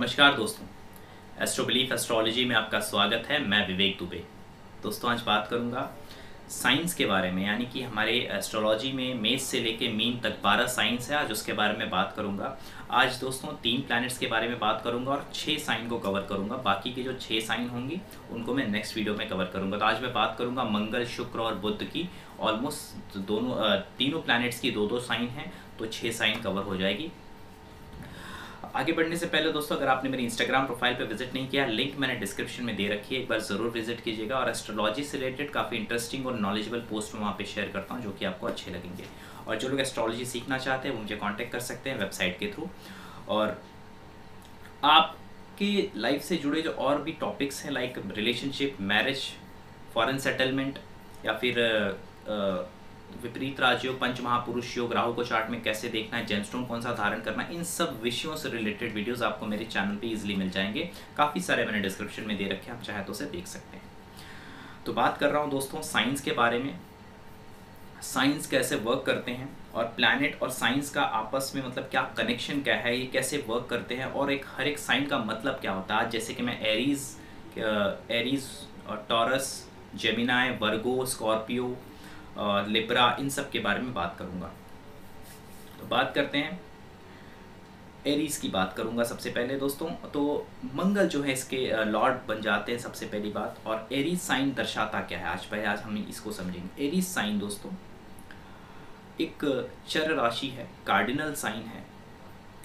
नमस्कार दोस्तों, astro belief astrology में आपका स्वागत है। मैं विवेक दुबे। दोस्तों आज बात करूंगा साइंस के बारे में, यानी कि हमारे एस्ट्रोलॉजी में मेष से लेके मीन तक 12 साइंस है। आज उसके बारे में बात करूंगा। आज दोस्तों 3 प्लैनेट्स के बारे में बात करूंगा और 6 साइन को कवर करूंगा। बाकी के जो 6 साइन होंगी उनको मैं नेक्स्ट वीडियो में कवर करूंगा। तो आज मैं बात करूंगा मंगल, शुक्र और बुध की। ऑलमोस्ट तीनों प्लैनेट्स की 2-2 साइन हैं, तो 6 साइन कवर हो जाएगी। आगे बढ़ने से पहले दोस्तों, अगर आपने मेरी इंस्टाग्राम प्रोफाइल पे विजिट नहीं किया, लिंक मैंने डिस्क्रिप्शन में दे रखी है, एक बार ज़रूर विजिट कीजिएगा। और एस्ट्रोलॉजी से रिलेटेड काफ़ी इंटरेस्टिंग और नॉलेजेबल पोस्ट मैं वहाँ पे शेयर करता हूँ, जो कि आपको अच्छे लगेंगे। और जो लोग एस्ट्रोलॉजी सीखना चाहते हैं वो मुझे कॉन्टैक्ट कर सकते हैं वेबसाइट के थ्रू। और आपकी लाइफ से जुड़े जो और भी टॉपिक्स हैं, like relationship, marriage, foreign settlement, या फिर विपरीत राजयोग, पंच महापुरुष योग, राहु को चार्ट में कैसे देखना है, जेमस्टोन कौन सा धारण करना है, इन सब विषयों से रिलेटेड वीडियोस आपको मेरे चैनल पे इजीली मिल जाएंगे। काफ़ी सारे मैंने डिस्क्रिप्शन में दे रखे हैं, आप चाहे तो उसे देख सकते हैं। तो बात कर रहा हूँ दोस्तों साइंस के बारे में। साइंस कैसे वर्क करते हैं और प्लैनेट और साइंस का आपस में मतलब क्या कनेक्शन क्या है, ये कैसे वर्क करते हैं, और हर एक साइन का मतलब क्या होता है। आज जैसे कि मैं एरीज और टॉरस, जेमिनाई, वर्गो, स्कॉर्पियो, लिब्रा, इन सब के बारे में बात करूंगा। तो बात करते हैं, एरीज की बात करूंगा सबसे पहले दोस्तों। तो मंगल जो है इसके लॉर्ड बन जाते हैं सबसे पहली बात। और एरीज साइन दर्शाता क्या है, आज हम इसको समझेंगे। एरीज साइन दोस्तों एक चर राशि है, कार्डिनल साइन है,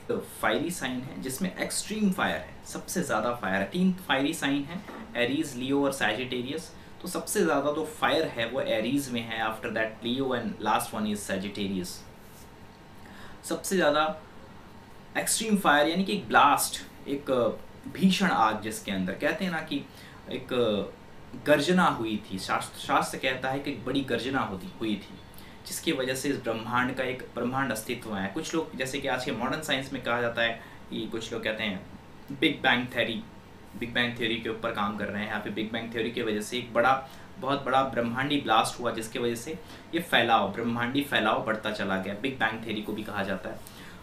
तो फायरी साइन है जिसमें एक्सट्रीम फायर है, सबसे ज़्यादा फायर है। 3 फायरी साइन है, एरीज, लियो और सैजिटेरियस। तो सबसे ज़्यादा तो फायर है वो एरीज में है, after that Leo and last one is Sagittarius. सबसे ज़्यादा एक्सट्रीम फायर यानी कि एक ब्लास्ट, एक भीषण आग, जिसके अंदर कहते हैं ना कि एक गर्जना हुई थी। शास्त्र कहता है कि एक बड़ी गर्जना हुई थी, जिसकी वजह से इस ब्रह्मांड का एक ब्रह्मांड अस्तित्व में आया। कुछ लोग, जैसे कि आज के मॉडर्न साइंस में कहा जाता है कि कुछ लोग कहते हैं बिग बैंग थ्योरी के ऊपर काम कर रहे हैं। यहाँ पे बिग बैंग थ्योरी की वजह से एक बहुत बड़ा ब्रह्मांडी ब्लास्ट हुआ, जिसकी वजह से ये ब्रह्मांडी फैलाव बढ़ता चला गया। बिग बैंग थ्योरी को भी कहा जाता है।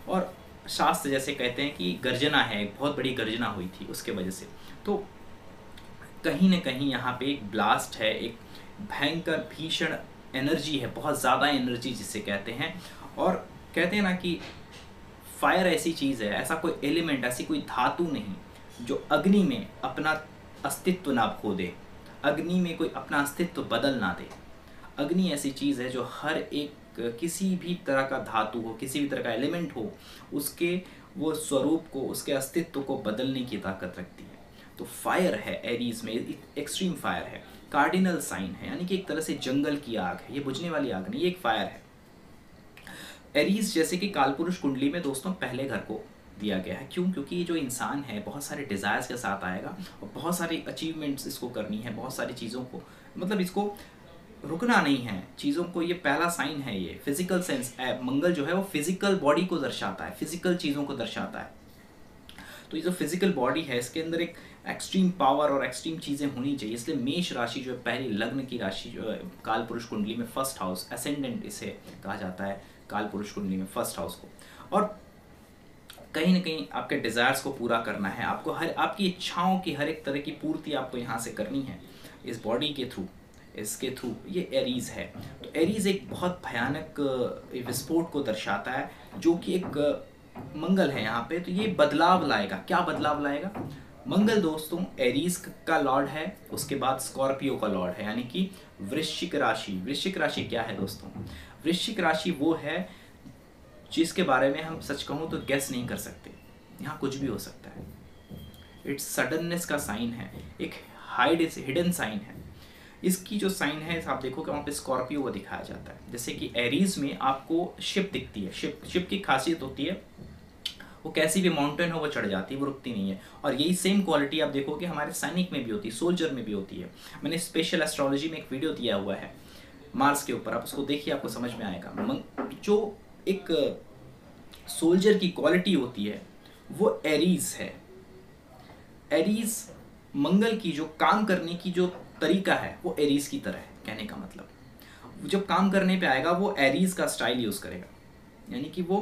और शास्त्र जैसे कहते हैं कि गर्जना है, एक बहुत बड़ी गर्जना हुई थी उसके वजह से। तो कहीं ना कहीं यहाँ पे एक ब्लास्ट है, एक भयंकर भीषण एनर्जी है, बहुत ज़्यादा एनर्जी जिसे कहते हैं। और कहते हैं ना कि फायर ऐसी चीज़ है, ऐसा कोई एलिमेंट, ऐसी कोई धातु नहीं जो अग्नि में अपना अस्तित्व ना खो दे, अग्नि में कोई अपना अस्तित्व बदल ना दे। अग्नि ऐसी चीज़ है जो हर एक किसी भी तरह का धातु हो, किसी भी तरह का एलिमेंट हो, उसके वो स्वरूप को, उसके अस्तित्व को बदलने की ताकत रखती है। तो फायर है एरीज में, एक्सट्रीम फायर है, कार्डिनल साइन है, यानी कि एक तरह से जंगल की आग है। ये बुझने वाली आग नहीं, ये एक फायर है। एरीज जैसे कि कालपुरुष कुंडली में दोस्तों पहले घर को दिया गया है। क्यों? क्योंकि जो इंसान है बहुत सारे डिज़ायर्स के साथ आएगा और बहुत सारी अचीवमेंट्स इसको करनी है, बहुत सारी चीज़ों को, मतलब इसको रुकना नहीं है चीज़ों को। ये पहला साइन है, ये फिजिकल सेंस। मंगल जो है वो फिजिकल बॉडी को दर्शाता है, फिजिकल चीज़ों को दर्शाता है। तो ये जो फिजिकल बॉडी है, इसके अंदर एक एक्सट्रीम पावर और एक्सट्रीम चीज़ें होनी चाहिए। इसलिए मेष राशि जो है पहली लग्न की राशि जो है कालपुरुष कुंडली में फर्स्ट हाउस, असेंडेंट इसे कहा जाता है कालपुरुष कुंडली में फर्स्ट हाउस को। और कहीं ना कहीं आपके डिज़ायर्स को पूरा करना है, आपको आपकी इच्छाओं की हर एक तरह की पूर्ति आपको यहाँ से करनी है इस बॉडी के थ्रू, इसके थ्रू। ये एरीज है। तो एरीज एक बहुत भयानक विस्फोट को दर्शाता है, जो कि एक मंगल है यहाँ पे। तो ये बदलाव लाएगा। क्या बदलाव लाएगा? मंगल दोस्तों एरीज का लॉर्ड है, उसके बाद स्कॉर्पियो का लॉर्ड है, यानी कि वृश्चिक राशि। वृश्चिक राशि क्या है दोस्तों? वृश्चिक राशि वो है जिसके बारे में हम सच कहूँ तो गेस नहीं कर सकते। यहाँ कुछ भी हो सकता है। इट्स सडननेस का साइन है, एक हिडन साइन है। इसकी जो साइन है आप देखोगे वहाँ पे स्कॉर्पियो को दिखाया जाता है। जैसे कि एरीज में आपको शिप दिखती है। शिप की खासियत होती है वो कैसी भी माउंटेन हो वो चढ़ जाती है, वो रुकती नहीं है। और यही सेम क्वालिटी आप देखोगे हमारे सैनिक में भी होती है, सोल्जर में भी होती है। मैंने स्पेशल एस्ट्रोलॉजी में एक वीडियो दिया हुआ है मार्स के ऊपर, आप उसको देखिए, आपको समझ में आएगा। जो एक सोल्जर की क्वालिटी होती है वो एरीज है। एरीज मंगल की जो काम करने की जो तरीका है वो एरीज की तरह है। कहने का मतलब जब काम करने पे आएगा वो एरीज का स्टाइल यूज करेगा, यानी कि वो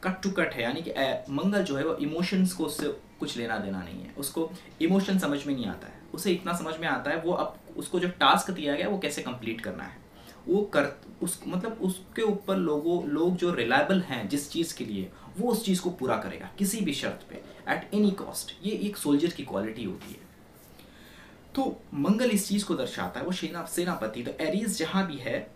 कट टू कट है। यानी कि मंगल जो है वो इमोशंस को उससे कुछ लेना देना नहीं है, उसको इमोशन समझ में नहीं आता है, उसे इतना समझ में आता है वो अब उसको जो टास्क दिया गया वो कैसे कंप्लीट करना है, वो कर उस मतलब उसके ऊपर लोग जो रिलायबल हैं जिस चीज़ के लिए, वो उस चीज़ को पूरा करेगा किसी भी शर्त पे, एट एनी कॉस्ट। ये एक सोल्जर की क्वालिटी होती है। तो मंगल इस चीज़ को दर्शाता है, वो सेनापति। तो एरीज जहाँ भी है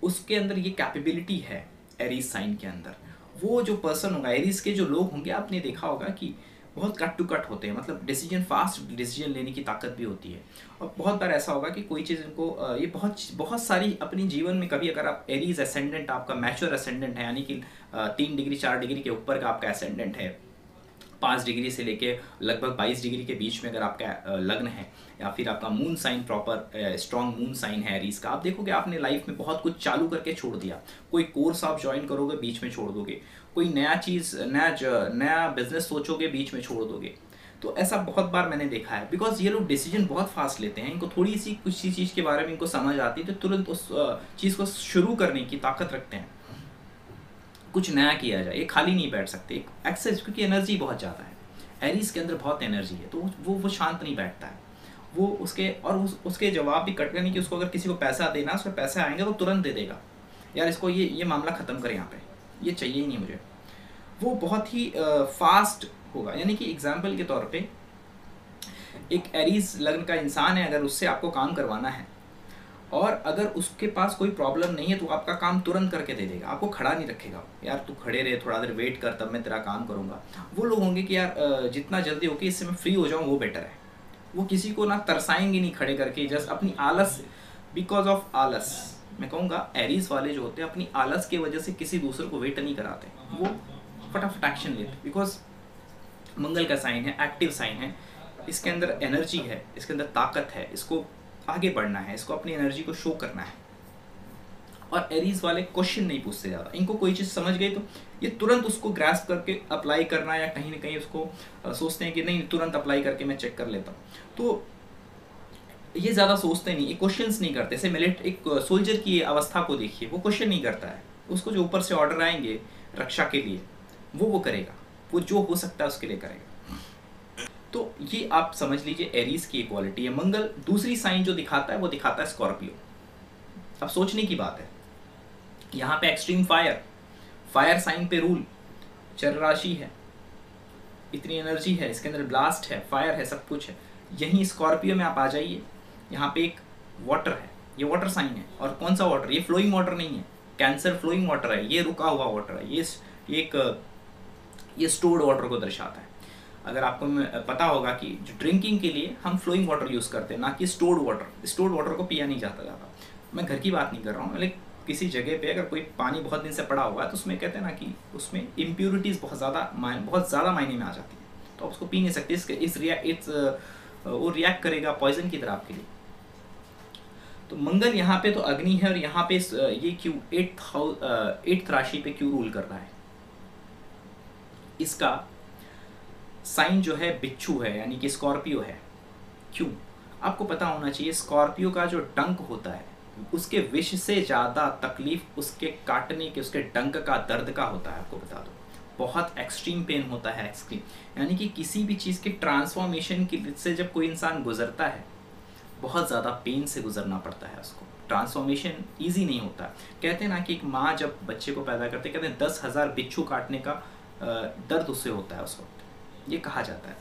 उसके अंदर ये कैपेबिलिटी है, एरीज साइन के अंदर। वो जो पर्सन होगा, एरीज के जो लोग होंगे, आपने देखा होगा कि बहुत कट टू कट होते हैं, मतलब फास्ट डिसीजन लेने की ताकत भी होती है। और बहुत बार ऐसा होगा कि कोई चीज़ इनको ये बहुत सारी अपनी जीवन में, कभी अगर आप एरीज असेंडेंट, आपका मैच्योर असेंडेंट है, यानी कि 3 डिग्री 4 डिग्री के ऊपर का आपका असेंडेंट है, 5 डिग्री से लेके लगभग 22 डिग्री के बीच में अगर आपका लग्न है, या फिर आपका moon sign proper strong moon sign है एरीज का, आप देखोगे आपने लाइफ में बहुत कुछ चालू करके छोड़ दिया। कोई कोर्स आप ज्वाइन करोगे, बीच में छोड़ दोगे। कोई नया चीज़, नया बिजनेस सोचोगे, बीच में छोड़ दोगे। तो ऐसा बहुत बार मैंने देखा है, बिकॉज ये लोग डिसीजन बहुत फास्ट लेते हैं। इनको थोड़ी सी कुछ चीज़ के बारे में इनको समझ आती है तो तुरंत उस चीज़ को शुरू करने की ताकत रखते हैं, कुछ नया किया जाए। ये खाली नहीं बैठ सकते, एक एक्सेस, क्योंकि एनर्जी बहुत ज़्यादा है, एरीज के अंदर बहुत एनर्जी है। तो वो शांत नहीं बैठता है, वो उसके जवाब भी कट करने की, उसको अगर किसी को पैसा देना, उसमें पैसे आएंगे तो तुरंत दे देगा, यार इसको ये मामला ख़त्म करें, यहाँ पे ये चाहिए ही नहीं मुझे। वो बहुत ही फास्ट होगा। यानी कि एग्जाम्पल के तौर पे एक एरीज लग्न का इंसान है, अगर उससे आपको काम करवाना है और अगर उसके पास कोई प्रॉब्लम नहीं है तो आपका काम तुरंत करके दे देगा, आपको खड़ा नहीं रखेगा, यार तू खड़े रहे, थोड़ा देर वेट कर, तब मैं तेरा काम करूँगा। वो लोग होंगे कि यार जितना जल्दी हो कि इससे मैं फ्री हो जाऊँ वो बेटर है। वो किसी को ना तरसाएंगे नहीं खड़े करके, जस्ट अपनी आलस, बिकॉज ऑफ आलस, मैं कहूँगा एरीज वाले जो होते हैं अपनी आलस की वजह से किसी दूसरे को वेट नहीं कराते, वो फटाफट एक्शन लेते। बिकॉज मंगल का साइन है, एक्टिव साइन है, इसके अंदर एनर्जी है, इसके अंदर ताकत है, इसको आगे बढ़ना है, इसको अपनी एनर्जी को शो करना है। और एरीज वाले क्वेश्चन नहीं पूछते ज़्यादा, इनको कोई चीज़ समझ गई तो ये तुरंत उसको ग्रास्प करके अप्लाई करना, या कहीं ना कहीं उसको सोचते हैं कि नहीं तुरंत अप्लाई करके मैं चेक कर लेता हूँ। तो ये ज़्यादा सोचते नहीं, ये क्वेश्चंस नहीं करते। जैसे एक सोल्जर की अवस्था को देखिए, वो क्वेश्चन नहीं करता है, उसको जो ऊपर से ऑर्डर आएंगे रक्षा के लिए वो करेगा, वो जो हो सकता है उसके लिए करेगा। तो ये आप समझ लीजिए एरीज की क्वालिटी है। मंगल दूसरी साइन जो दिखाता है वो दिखाता है स्कॉर्पियो। अब सोचने की बात है, यहाँ पे एक्सट्रीम फायर साइन पे रूल, चर राशि है, इतनी एनर्जी है, इसके अंदर ब्लास्ट है, फायर है, सब कुछ है। यहीं स्कॉर्पियो में आप आ जाइए, यहाँ पे एक वाटर है, ये वाटर साइन है। और कौन सा वाटर, ये फ्लोइंग वाटर नहीं है, कैंसर फ्लोइंग वाटर है, ये रुका हुआ वाटर है, ये स्टोर्ड वाटर को दर्शाता है। अगर आपको पता होगा कि जो ड्रिंकिंग के लिए हम फ्लोइंग वाटर यूज़ करते हैं, ना कि स्टोर्ड वाटर को पिया नहीं जाता ज़्यादा। मैं घर की बात नहीं कर रहा हूँ, लेकिन किसी जगह पे अगर कोई पानी बहुत दिन से पड़ा हुआ है तो उसमें कहते हैं ना कि उसमें इम्प्योरिटीज़ बहुत ज़्यादा मायने में आ जाती है, तो आप उसको पी नहीं सकते। वो रिएक्ट करेगा पॉइजन की तरह आपके लिए। तो मंगल यहाँ पे तो अग्नि है, और यहाँ पे ये क्यों 8th राशि पे क्यों रूल कर रहा है, इसका साइन जो है बिच्छू है, यानी कि स्कॉर्पियो है। क्यों, आपको पता होना चाहिए, स्कॉर्पियो का जो डंक होता है उसके विष से ज़्यादा तकलीफ उसके काटने के, उसके डंक का, दर्द का होता है। आपको बता दो, बहुत एक्सट्रीम पेन होता है, एक्सट्रीम, यानी कि किसी भी चीज़ के ट्रांसफॉर्मेशन से जब कोई इंसान गुजरता है, बहुत ज़्यादा पेन से गुजरना पड़ता है उसको। ट्रांसफॉर्मेशन ईजी नहीं होता। कहते हैं ना कि एक माँ जब बच्चे को पैदा करते, कहते हैं 10,000 बिच्छू काटने का दर्द उससे होता है उस वक्त, ये कहा जाता है।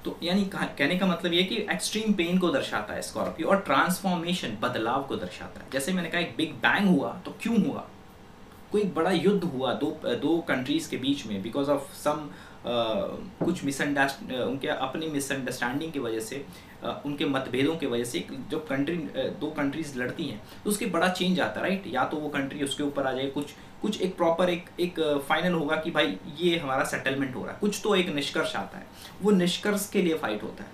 तो यानी कहने का मतलब ये कि एक्सट्रीम पेन को दर्शाता है स्कॉर्पियो, और ट्रांसफॉर्मेशन, बदलाव को दर्शाता है। जैसे मैंने कहा एक बिग बैंग हुआ, तो क्यों हुआ, कोई बड़ा युद्ध हुआ दो कंट्रीज़ के बीच में, बिकॉज ऑफ सम कुछ उनके अपनी मिसअंडरस्टैंडिंग की वजह से, उनके मतभेदों की वजह से जो दो कंट्रीज़ लड़ती हैं, तो उसके बड़ा चेंज आता है, राइट। या तो वो कंट्री उसके ऊपर आ जाए, कुछ एक प्रॉपर एक फाइनल होगा कि भाई ये हमारा सेटलमेंट हो रहा है, कुछ तो एक निष्कर्ष आता है, वो निष्कर्ष के लिए फाइट होता है।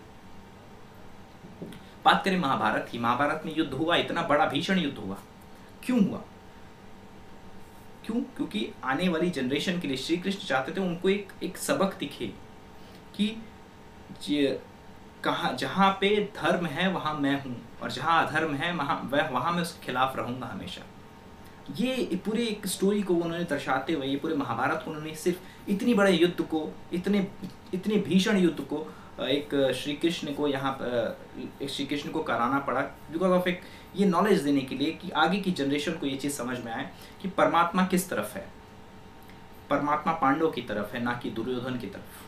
बात करें महाभारत की, महाभारत में युद्ध हुआ, इतना बड़ा भीषण युद्ध हुआ, क्यों हुआ, क्यों, क्योंकि आने वाली जनरेशन के लिए श्री कृष्ण चाहते थे उनको एक सबक दिखे कि जहाँ पे धर्म है वहाँ मैं हूँ, और जहाँ अधर्म है वहाँ मैं उसके खिलाफ रहूँगा हमेशा। ये पूरे एक स्टोरी को उन्होंने दर्शाते हुए, ये पूरे महाभारत को उन्होंने सिर्फ इतनी बड़े युद्ध को, इतने भीषण युद्ध को एक श्री कृष्ण को यहाँ एक श्री कृष्ण को कराना पड़ा बिकॉज ऑफ एक ये नॉलेज देने के लिए कि आगे की जनरेशन को ये चीज़ समझ में आए कि परमात्मा किस तरफ है। परमात्मा पांडवों की तरफ है, ना कि दुर्योधन की तरफ।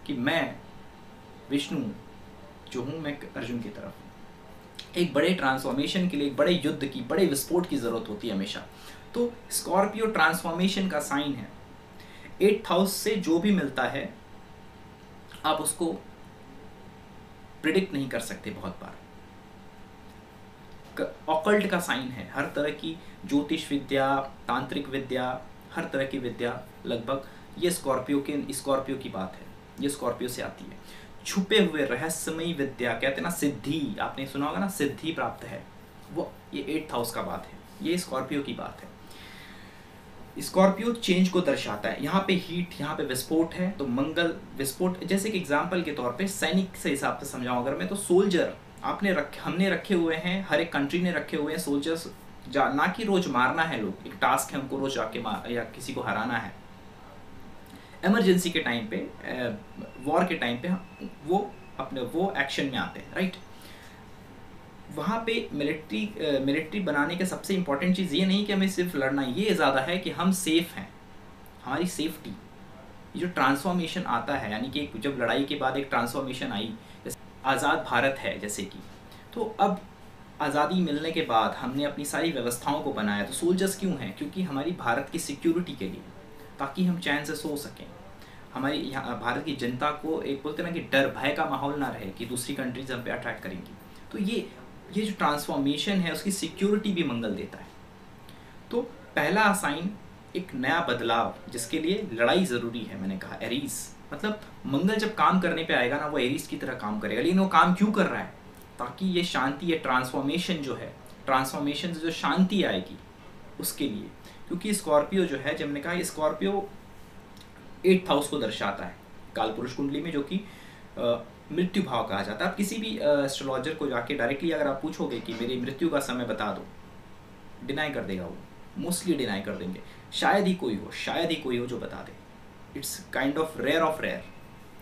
कि मैं विष्णु जो हूँ, मैं अर्जुन की तरफ हूँ। एक बड़े ट्रांसफॉर्मेशन के लिए, एक बड़े युद्ध की, बड़े विस्फोट की ज़रूरत होती है हमेशा। तो स्कॉर्पियो ट्रांसफॉर्मेशन का साइन है। 8th हाउस से जो भी मिलता है आप उसको प्रिडिक्ट नहीं कर सकते। बहुत बार ऑकल्ट का साइन है। हर तरह की ज्योतिष विद्या, तांत्रिक विद्या, हर तरह की विद्या लगभग ये स्कॉर्पियो की बात है, ये स्कॉर्पियो से आती है। छुपे हुए रहस्यमयी विद्या कहते हैं ना, सिद्धि, आपने सुना होगा ना, सिद्धि प्राप्त है, वो ये 8th हाउस का बात है, ये स्कॉर्पियो की बात है। स्कॉर्पियो चेंज को दर्शाता है। यहाँ पे हीट, यहाँ पे विस्फोट है, तो मंगल विस्फोट। जैसे कि एग्जाम्पल के तौर पे सैनिक से हिसाब से समझाऊं अगर मैं, तो सोल्जर हमने रखे हुए हैं, हर एक कंट्री ने रखे हुए हैं सोल्जर्स, ना कि रोज मारना है लोग, एक टास्क है उनको रोज जाके या किसी को हराना है। इमरजेंसी के टाइम पे, वॉर के टाइम पे वो एक्शन में आते हैं, राइट। वहाँ पे मिलिट्री बनाने का सबसे इंपॉर्टेंट चीज़ ये नहीं कि हमें सिर्फ लड़ना है, ये ज़्यादा है कि हम सेफ हैं, हमारी सेफ्टी। ये जो ट्रांसफॉर्मेशन आता है, यानी कि जब लड़ाई के बाद एक ट्रांसफॉर्मेशन आई, जैसे आज़ाद भारत है जैसे कि, तो अब आज़ादी मिलने के बाद हमने अपनी सारी व्यवस्थाओं को बनाया। तो सोल्जर्स क्यों हैं? क्योंकि हमारी भारत की सिक्योरिटी के लिए, ताकि हम चैन से सो सकें। हमारी यहाँ भारत की जनता को एक बोलते ना कि डर भय का माहौल ना रहे कि दूसरी कंट्रीज हम पे अटैक करेंगी। तो ये जो ट्रांसफॉर्मेशन है उसकी सिक्योरिटी भी मंगल देता है। तो पहला साइन एक नया बदलाव, जिसके लिए लड़ाई ज़रूरी है। मैंने कहा एरीज, मतलब मंगल जब काम करने पे आएगा ना, वो एरीज की तरह काम करेगा। लेकिन वो काम क्यों कर रहा है? ताकि ये शांति, ये ट्रांसफॉर्मेशन जो है, ट्रांसफॉर्मेशन से जो शांति आएगी उसके लिए। क्योंकि स्कॉर्पियो जो है, जब मैंने कहा स्कॉर्पियो 8th हाउस को दर्शाता है कालपुरुष कुंडली में, जो कि मृत्यु भाव कहा जाता है। आप किसी भी एस्ट्रोलॉजर को जाके डायरेक्टली अगर आप पूछोगे कि मेरी मृत्यु का समय बता दो, डिनाई कर देगा वो, मोस्टली डिनाई कर देंगे। शायद ही कोई हो जो बता दे। इट्स काइंड ऑफ रेयर,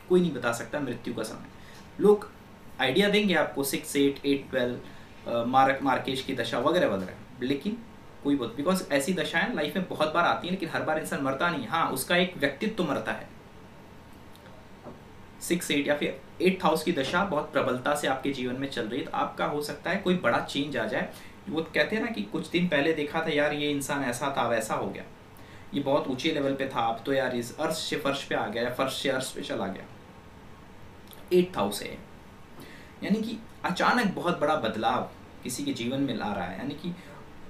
कोई नहीं बता सकता मृत्यु का समय। लोग आइडिया देंगे आपको 6, 8, 8, 12 मार्केश की दशा वगैरह वगैरह, लेकिन कोई बहुत, बिकॉज ऐसी दशाएं लाइफ में बहुत बार आती हैं, लेकिन हर बार इंसान मरता नहीं। हाँ, उसका एक व्यक्तित्व तो मरता है। 6, 8 या फिर 8th हाउस की दशा बहुत प्रबलता से आपके जीवन में चल रही है, तो आपका हो सकता है कोई बड़ा चेंज आ जाए। वो कहते हैं ना कि कुछ दिन पहले देखा था यार, ये इंसान ऐसा था, वैसा हो गया, ये बहुत ऊंचे लेवल पे था, अब तो यार इस अर्श से फर्श पे आ गया, या फर्श से अर्श पे चला गया। 8th हाउस है, यानी कि अचानक बहुत बड़ा बदलाव किसी के जीवन में ला रहा है। यानी कि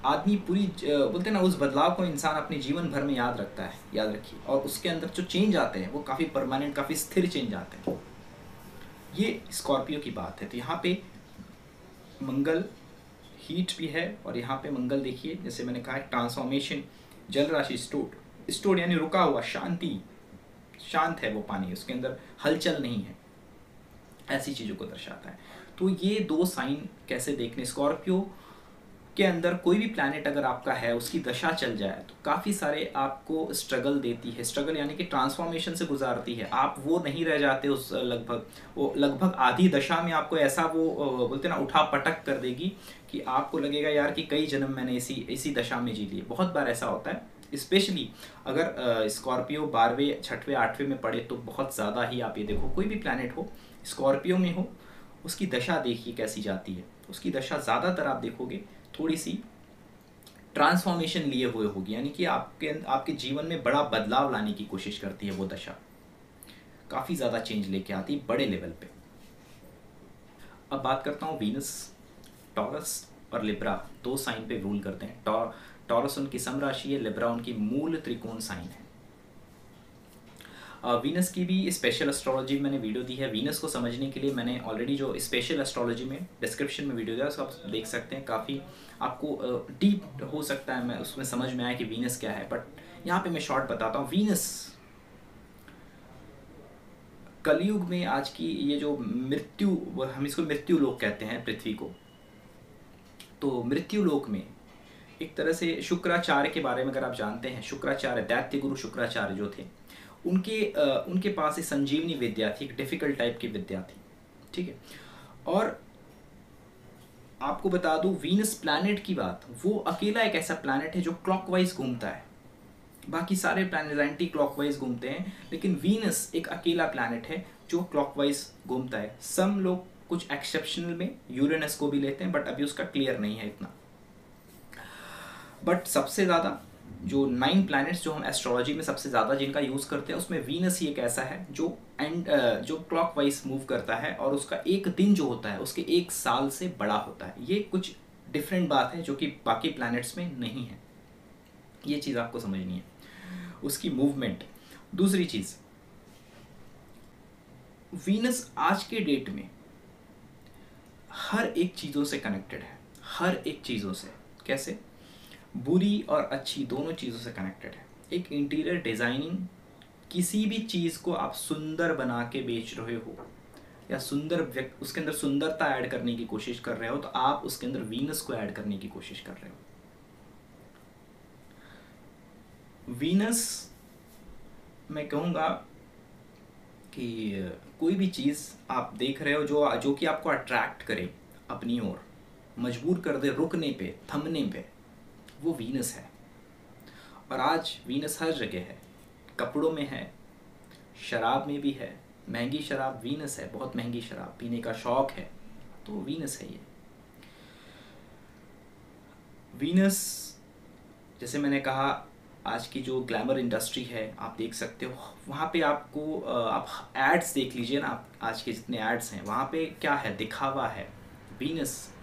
आदमी पूरी बोलते हैं ना, उस बदलाव को इंसान अपने जीवन भर में याद रखता है, याद रखिए। और उसके अंदर जो चेंज आते हैं वो काफ़ी परमानेंट, काफ़ी स्थिर चेंज आते हैं। ये स्कॉर्पियो की बात है। तो यहाँ पे मंगल हीट भी है, और यहाँ पे मंगल देखिए, जैसे मैंने कहा ट्रांसफॉर्मेशन, जल राशि स्टोर यानी रुका हुआ, शांति, शांत है वो पानी, उसके अंदर हलचल नहीं है, ऐसी चीज़ों को दर्शाता है। तो ये 2 साइन कैसे देखने। स्कॉर्पियो के अंदर कोई भी प्लैनेट अगर आपका है, उसकी दशा चल जाए तो काफ़ी सारे आपको स्ट्रगल देती है। स्ट्रगल यानी कि ट्रांसफॉर्मेशन से गुजारती है। आप वो नहीं रह जाते उस लगभग आधी दशा में आपको ऐसा वो बोलते ना उठा पटक कर देगी कि आपको लगेगा यार कि कई जन्म मैंने इसी दशा में जी लिए। बहुत बार ऐसा होता है। स्पेशली अगर स्कॉर्पियो 12वें, 6वें, 8वें में पड़े तो बहुत ज़्यादा ही, आप ये देखो कोई भी प्लैनेट हो स्कॉर्पियो में हो, उसकी दशा देखिए कैसी जाती है। उसकी दशा ज़्यादातर आप देखोगे थोड़ी सी ट्रांसफॉर्मेशन लिए हुए होगी, यानी कि आपके जीवन में बड़ा बदलाव लाने की कोशिश करती है वो दशा, काफ़ी ज़्यादा चेंज लेके आती है बड़े लेवल पे। अब बात करता हूँ वीनस, टॉरस और लिब्रा 2 साइन पे रूल करते हैं। टॉरस उनकी सम राशि है, लिब्रा उनकी मूल त्रिकोण साइन है। वीनस की भी स्पेशल एस्ट्रोलॉजी मैंने वीडियो दी है। वीनस को समझने के लिए मैंने ऑलरेडी जो स्पेशल एस्ट्रोलॉजी में डिस्क्रिप्शन में वीडियो दिया, उसको आप देख सकते हैं। काफ़ी आपको डीप हो सकता है मैं उसमें समझ में आया कि वीनस क्या है, बट यहाँ पे मैं शॉर्ट बताता हूँ। वीनस कलयुग में आज की ये जो मृत्यु, हम इसको मृत्यु लोक कहते हैं पृथ्वी को, तो मृत्यु लोक में एक तरह से शुक्राचार्य के बारे में अगर आप जानते हैं, शुक्राचार्य, दैत्य गुरु शुक्राचार्य जो थे, उनके पास एक संजीवनी विद्या थी, एक डिफिकल्ट टाइप की विद्या थी, ठीक है। और आपको बता दूं, वीनस प्लैनेट की बात, वो अकेला एक ऐसा प्लैनेट है जो क्लॉकवाइज घूमता है। बाकी सारे प्लैनेट एंटी क्लॉकवाइज घूमते हैं, लेकिन वीनस एक अकेला प्लैनेट है जो क्लॉकवाइज घूमता है। सम लोग कुछ एक्सेप्शनल में यूरेनस को भी लेते हैं, बट अभी उसका क्लियर नहीं है इतना। बट सबसे ज़्यादा जो 9 प्लैनेट्स जो हम एस्ट्रोलॉजी में सबसे ज़्यादा जिनका यूज़ करते हैं, उसमें वीनस ही एक ऐसा है जो क्लॉकवाइज मूव करता है, और उसका एक दिन जो होता है उसके 1 साल से बड़ा होता है। ये कुछ डिफरेंट बात है जो कि बाकी प्लैनेट्स में नहीं है, ये चीज़ आपको समझनी है, उसकी मूवमेंट। दूसरी चीज़, वीनस आज के डेट में हर एक चीज़ों से कनेक्टेड है, हर एक चीज़ों से। कैसे? बुरी और अच्छी दोनों चीज़ों से कनेक्टेड है। एक इंटीरियर डिज़ाइनिंग, किसी भी चीज़ को आप सुंदर बना के बेच रहे हो या उसके अंदर सुंदरता ऐड करने की कोशिश कर रहे हो, तो आप उसके अंदर वीनस को ऐड करने की कोशिश कर रहे हो। वीनस, मैं कहूँगा कि कोई भी चीज़ आप देख रहे हो जो कि आपको अट्रैक्ट करे अपनी ओर, मजबूर कर दे रुकने पे, थमने पे, वो वीनस है। और आज वीनस हर जगह है, कपड़ों में है, शराब में भी है। महंगी शराब वीनस है, बहुत महंगी शराब पीने का शौक है, तो वीनस है ये। वीनस, जैसे मैंने कहा, आज की जो ग्लैमर इंडस्ट्री है आप देख सकते हो, वहाँ पे आपको आप एड्स देख लीजिए ना, आप आज के जितने एड्स हैं वहाँ पे क्या है, दिखावा है। वीनस,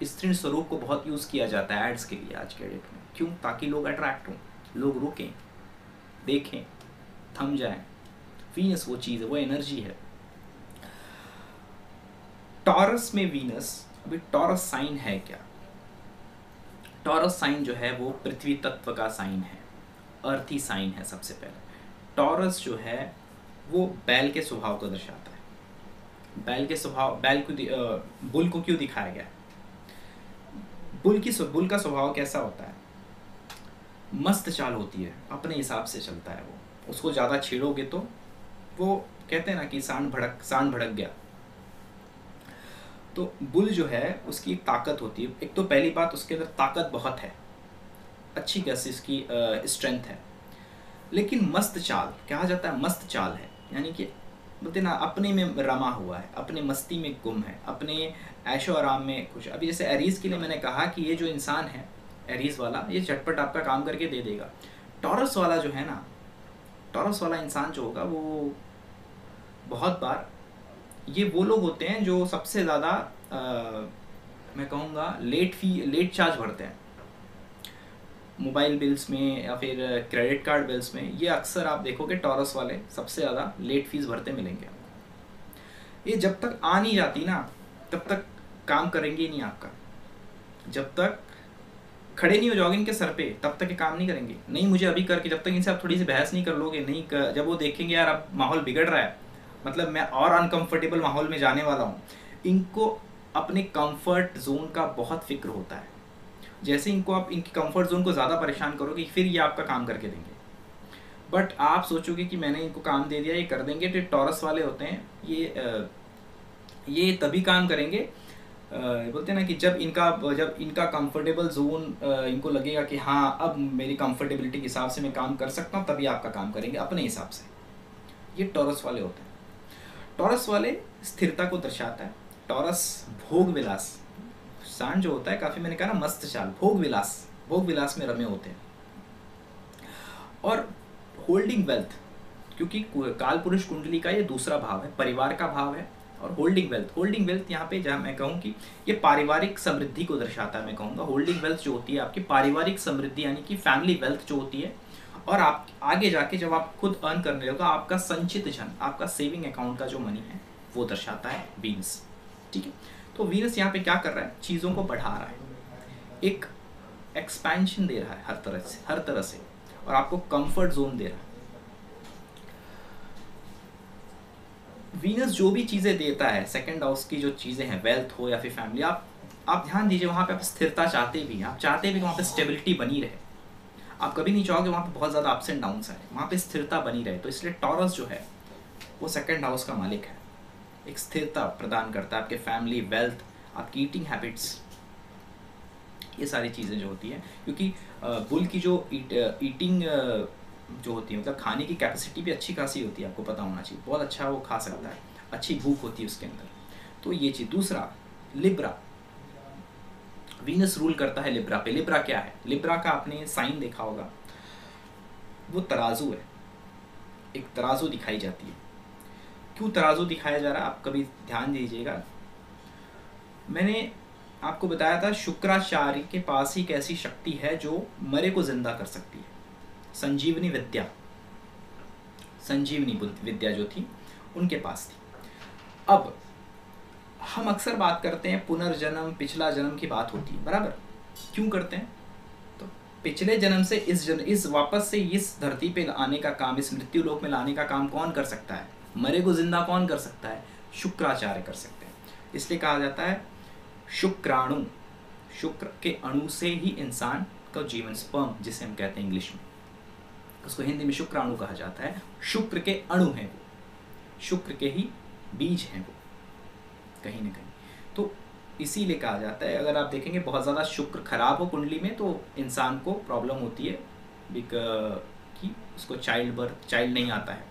स्त्री स्वरूप को बहुत यूज़ किया जाता है एड्स के लिए आज के डेट में। क्यों? ताकि लोग अट्रैक्ट हों, लोग रुकें, देखें, थम जाएं। वीनस वो चीज़ है, वो एनर्जी है। टॉरस में वीनस, अभी टॉरस साइन है क्या? टॉरस साइन जो है वो पृथ्वी तत्व का साइन है, अर्थी साइन है। सबसे पहले टॉरस जो है वो बैल के स्वभाव को दर्शाता है। बैल के स्वभाव, बुल को क्यों दिखाया गया? बुल का स्वभाव कैसा होता है? मस्त चाल होती है, अपने हिसाब से चलता है वो। उसको ज़्यादा छेड़ोगे तो वो कहते हैं ना कि सांड भड़क गया। तो बुल जो है उसकी एक ताकत होती है। एक तो पहली बात, उसके अंदर ताकत बहुत है, अच्छी कैसी इसकी स्ट्रेंथ है। लेकिन मस्त चाल कहा जाता है, मस्त चाल है, यानी कि बोलते ना अपने में रमा हुआ है, अपने मस्ती में गुम है, अपने ऐशो आराम में खुश। अभी जैसे एरीज के लिए मैंने कहा कि ये जो इंसान है एरीज वाला, ये झटपट आपका काम करके दे देगा। टॉरस वाला जो है ना, टॉरस वाला इंसान जो होगा वो बहुत बार, ये वो लोग होते हैं जो सबसे ज़्यादा मैं कहूँगा लेट चार्ज भरते हैं मोबाइल बिल्स में या फिर क्रेडिट कार्ड बिल्स में। ये अक्सर आप देखोगे टॉरस वाले सबसे ज़्यादा लेट फीस भरते मिलेंगे आपको। ये जब तक आ नहीं जाती ना तब तक काम करेंगे ही नहीं आपका। जब तक खड़े नहीं हो जाओगे इनके सर पे तब तक ये काम नहीं करेंगे। नहीं मुझे अभी करके, जब तक इनसे आप थोड़ी सी बहस नहीं कर लोगे, नहीं जब वो देखेंगे यार अब माहौल बिगड़ रहा है, मतलब मैं और अनकंफर्टेबल माहौल में जाने वाला हूँ, इनको अपने कंफर्ट जोन का बहुत फिक्र होता है। जैसे इनको आप इनकी कंफर्ट जोन को ज़्यादा परेशान करोगे फिर ये आपका काम करके देंगे। बट आप सोचोगे कि मैंने इनको काम दे दिया, ये कर देंगे, तो टॉरस वाले होते हैं ये तभी काम करेंगे, बोलते हैं ना कि जब इनका कंफर्टेबल जोन इनको लगेगा कि हाँ अब मेरी कंफर्टेबिलिटी के हिसाब से मैं काम कर सकता हूँ, तभी आपका काम करेंगे अपने हिसाब से। ये टॉरस वाले होते हैं। टॉरस वाले स्थिरता को दर्शाता है। टॉरस भोग विलास, सांड जो होता है काफ़ी, मैंने कहा ना मस्त चाल, भोग विलास में रमे होते हैं। और होल्डिंग वेल्थ, क्योंकि काल पुरुष कुंडली का ये दूसरा भाव है, परिवार का भाव है। और होल्डिंग वेल्थ यहाँ पे जहाँ मैं कहूँ कि ये पारिवारिक समृद्धि को दर्शाता है। मैं कहूँगा होल्डिंग वेल्थ जो होती है आपकी पारिवारिक समृद्धि, यानी कि फैमिली वेल्थ जो होती है। और आप आगे जाके जब आप खुद अर्न करने लगो तो आपका संचित धन, आपका सेविंग अकाउंट का जो मनी है वो दर्शाता है वीनस। ठीक है, तो वीनस यहाँ पे क्या कर रहा है? चीज़ों को बढ़ा रहा है, एक एक्सपेंशन दे रहा है हर तरह से, और आपको कंफर्ट जोन दे रहा है। वीनस जो भी चीज़ें देता है, सेकंड हाउस की जो चीज़ें हैं, वेल्थ हो या फिर फैमिली, आप ध्यान दीजिए, वहाँ पे आप स्थिरता चाहते भी हैं, आप चाहते भी कि वहाँ पे स्टेबिलिटी बनी रहे। आप कभी नहीं चाहोगे वहाँ पे बहुत ज़्यादा अप्स एंड डाउन्स आए, वहाँ पे स्थिरता बनी रहे। तो इसलिए टॉरस जो है वो सेकंड हाउस का मालिक है, एक स्थिरता प्रदान करता है, आपके फैमिली, वेल्थ, आपकी ईटिंग हैबिट्स, ये सारी चीज़ें जो होती हैं। क्योंकि बुल की जो ईटिंग जो होती है, मतलब खाने की कैपेसिटी भी अच्छी खासी होती है, आपको पता होना चाहिए, बहुत अच्छा वो खा सकता है, अच्छी भूख होती है उसके अंदर। तो ये चीज़। दूसरा, लिब्रा, वीनस रूल करता है लिब्रा पे। लिब्रा क्या है? लिब्रा का आपने साइन देखा होगा, वो तराजू है, एक तराजू दिखाई जाती है। क्यों तराजू दिखाया जा रहा है, आप कभी ध्यान दीजिएगा। मैंने आपको बताया था शुक्राचार्य के पास ही एक ऐसी शक्ति है जो मरे को जिंदा कर सकती है, संजीवनी विद्या, संजीवनी विद्या जो थी उनके पास थी। अब हम अक्सर बात करते हैं पुनर्जन्म, पिछला जन्म की बात होती है, बराबर? क्यों करते हैं? तो पिछले जन्म से इस वापस से इस धरती पे आने का काम, इस मृत्यु लोक में लाने का काम कौन कर सकता है? मरे को जिंदा कौन कर सकता है? शुक्राचार्य कर सकते हैं। इसलिए कहा जाता है शुक्राणु, शुक्र के अणु से ही इंसान का जीवन, स्पर्म जिसे हम कहते हैं इंग्लिश में, उसको हिंदी में शुक्राणु कहा जाता है। शुक्र के अणु हैं वो, शुक्र के ही बीज हैं वो, कहीं ना कहीं। तो इसीलिए कहा जाता है, अगर आप देखेंगे बहुत ज़्यादा शुक्र खराब हो कुंडली में तो इंसान को प्रॉब्लम होती है, कि उसको चाइल्ड नहीं आता है।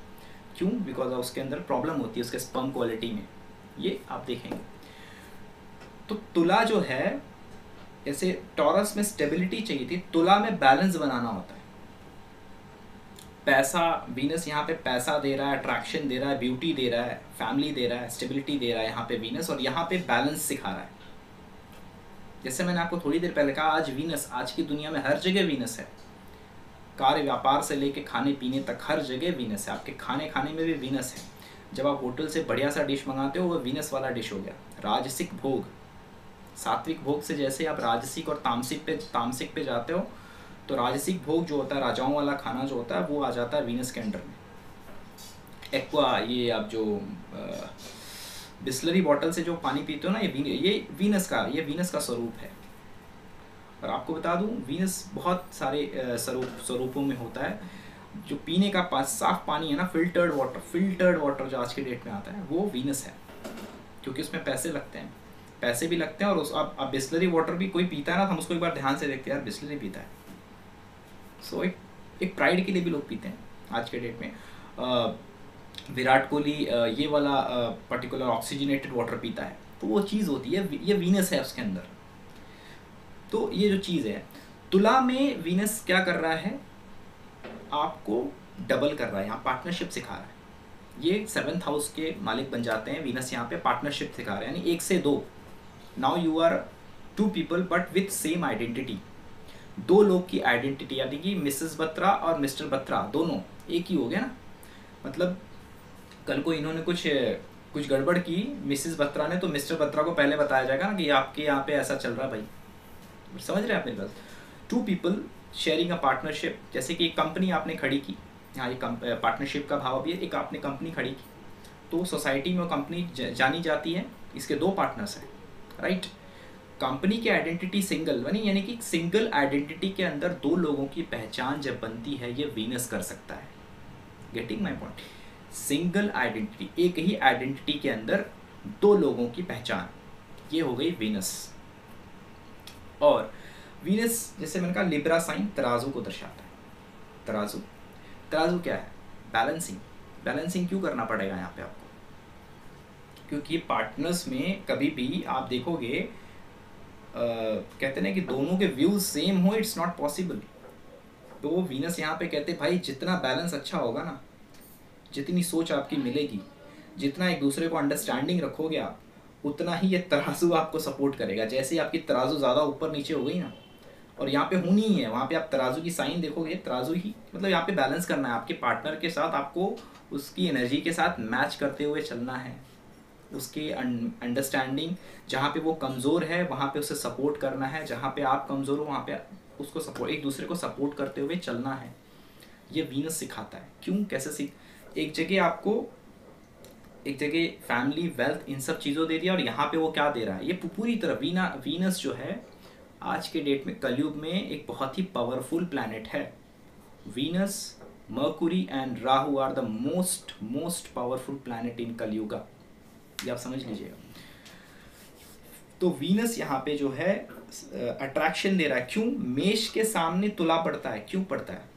क्यों? बिकॉज उसके अंदर प्रॉब्लम होती है उसके स्पर्म क्वालिटी में, ये आप देखेंगे। तो तुला जो है, ऐसे टॉरस में स्टेबिलिटी चाहिए थी, तुला में बैलेंस बनाना होता है। पैसा, वीनस यहाँ पे पैसा दे रहा है, अट्रैक्शन दे रहा है, ब्यूटी दे रहा है, फैमिली दे रहा है, स्टेबिलिटी दे रहा है यहाँ पे वीनस, और यहाँ पे बैलेंस सिखा रहा है। जैसे मैंने आपको थोड़ी देर पहले कहा, आज वीनस, आज की दुनिया में हर जगह वीनस है, कार्य व्यापार से लेके खाने पीने तक हर जगह वीनस है। आपके खाने में भी वीनस है। जब आप होटल से बढ़िया सा डिश मंगाते हो, वो वीनस वाला डिश हो गया। राजसिक भोग, सात्विक भोग से जैसे आप राजसिक और तामसिक पे जाते हो, तो राजसिक भोग जो होता है, राजाओं वाला खाना जो होता है, वो आ जाता है वीनस के अंडर में। एक्वा, ये आप जो बिस्लरी बॉटल से जो पानी पीते हो ना, ये वीनस का स्वरूप है। और आपको बता दूं, वीनस बहुत सारे स्वरूपों में होता है। जो पीने का साफ पानी है ना, फिल्टर्ड वाटर जो आज के डेट में आता है, वो वीनस है। क्योंकि उसमें पैसे भी लगते हैं। और अब बिस्लरी वाटर भी कोई पीता है ना, हम उसको एक बार ध्यान से देखते हैं, यार बिस्लरी पीता है। सो एक प्राइड के लिए भी लोग पीते हैं आज के डेट में। विराट कोहली ये वाला पर्टिकुलर ऑक्सीजनेटेड वाटर पीता है, तो वो चीज़ होती है, ये वीनस है उसके अंदर। तो ये जो चीज़ है, तुला में वीनस क्या कर रहा है, आपको डबल कर रहा है, यहाँ पार्टनरशिप सिखा रहा है। ये 7th हाउस के मालिक बन जाते हैं वीनस, यहाँ पे पार्टनरशिप सिखा रहे हैं, यानी 1 से 2। Now you are 2 people but with same identity, 2 लोग की आइडेंटिटी, यानी कि मिसेस बत्रा और मिस्टर बत्रा दोनों एक ही हो गया ना। मतलब कल को इन्होंने कुछ गड़बड़ की मिसेस बत्रा ने, तो मिस्टर बत्रा को पहले बताया जाएगा ना कि आपके यहाँ पे ऐसा चल रहा है भाई। समझ रहे हैं आप मेरी बात? 2 पीपल शेयरिंग अ पार्टनरशिप। जैसे कि एक कंपनी आपने खड़ी की, यहाँ ये पार्टनरशिप का भाव भी है। एक आपने कंपनी खड़ी की, तो सोसाइटी में वो कंपनी जानी जाती है, इसके 2 पार्टनर्स हैं, राइट। कंपनी की आइडेंटिटी सिंगल बनी, यानी कि सिंगल आइडेंटिटी के अंदर 2 लोगों की पहचान जब बनती है, ये वीनस कर सकता है। Getting my point? Single identity, एक ही आइडेंटिटी के अंदर 2 लोगों की पहचान, ये हो गई वीनस। और वीनस, जैसे मैंने कहा, लिब्रा साइन तराजू को दर्शाता है। तराजू क्या है? बैलेंसिंग क्यों करना पड़ेगा यहाँ पे आपको? क्योंकि पार्टनर्स में कभी भी आप देखोगे, कहते हैं कि दोनों के व्यूज सेम हो, इट्स नॉट पॉसिबल। तो वो वीनस यहाँ पे कहते भाई, जितना बैलेंस अच्छा होगा ना, जितनी सोच आपकी मिलेगी, जितना एक दूसरे को अंडरस्टैंडिंग रखोगे आप, उतना ही ये तराजू आपको सपोर्ट करेगा। जैसे ही आपकी तराजू ज़्यादा ऊपर नीचे हो गई ना, और यहाँ पे होनी ही है, वहाँ पे आप तराजू की साइन देखोगे, तराजू ही, मतलब यहाँ पे बैलेंस करना है आपके पार्टनर के साथ। आपको उसकी एनर्जी के साथ मैच करते हुए चलना है, उसके अंडरस्टैंडिंग, जहाँ पे वो कमज़ोर है वहाँ पे उसे सपोर्ट करना है, जहाँ पे आप कमज़ोर हो वहाँ पे उसको सपोर्ट, एक दूसरे को सपोर्ट करते हुए चलना है। ये वीनस सिखाता है। क्यों, कैसे एक जगह आपको एक जगह फैमिली, वेल्थ, इन सब चीज़ों दे दिया, और यहाँ पे वो क्या दे रहा है, ये पूरी तरह वीनस जो है आज के डेट में कलयुग में एक बहुत ही पावरफुल प्लैनेट है। Venus, Mercury and Rahu are the most powerful planet in Kalyuga, ये आप समझ लीजिएगा। तो वीनस यहाँ पे जो है अट्रैक्शन दे रहा है। क्यों? मेष के सामने तुला पड़ता है। क्यों पड़ता है?